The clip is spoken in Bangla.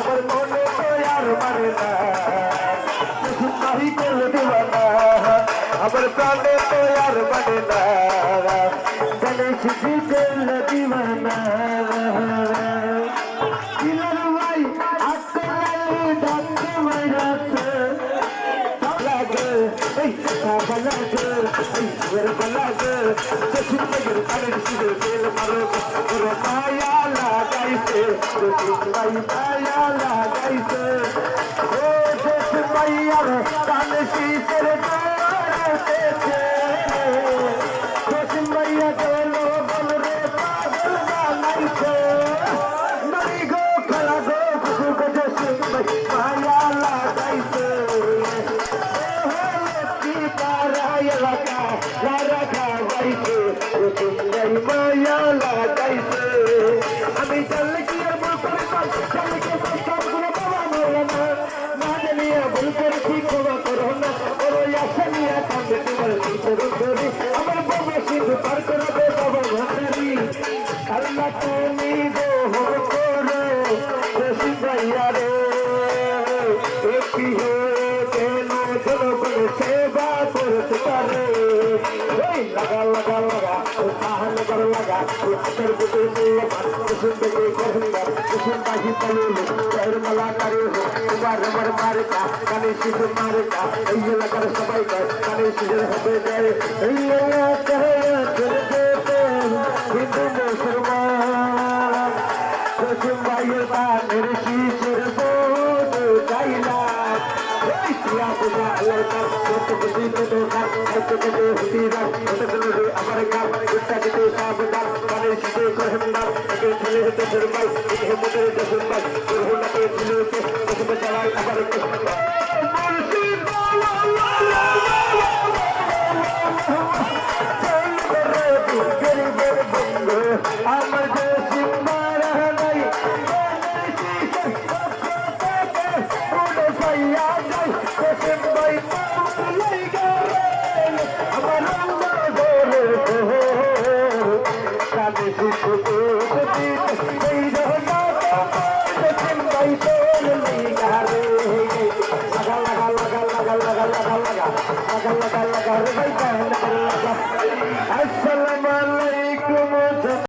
আমার মনে তো আর মানে না দিবানা আমার প্রাণে তো আর মানে না জানে শিশি করলে দিবানা ভাই আসলে ডাক্তার মাইরাছে লাগে এই লাগে লাগে মায়া লাগাইছে মায়া লাগাইছে ও দেশ মাইয়ার কান শীতের দৌড়েছে দেশ মাইয়া গেল বলরে পাগল বানাইছে নই গো খেলা গো গো দেশ মায়া লাগাইছে মায়া লাগাইছে আমি জানলে কি আর বল করে জানলে কি সবগুলো বাবা বলে না না জানিয়া ভুল করেছি ক্ষমা করো না ওর আশা নিয়ে কাঁদে তোমার ভিতরে ধরে আমার বাবা সিন্ধু পার করবে বাবা ভান্ডারি আল্লাহ তুমি গো করো বেশি ভাইয়া রে একটি কেন জনগণ সেবা করতে পারে লাগা লাগা লাগা সাহায্য করে লাগা হাতের বুকে কুসুম থেকে কহিন্দর কুসুম পাখি পালিয়ে এর মালা করে তোমার আমার মারেকা কানে শিশু মারেকা এই এলাকার সবাই কানে শিশুর হবে যায় এই হিন্দু মুসলমান কুসুম ভাইয়ের পানের শিশুর বোধ চাইলা আমার কাম সাবধান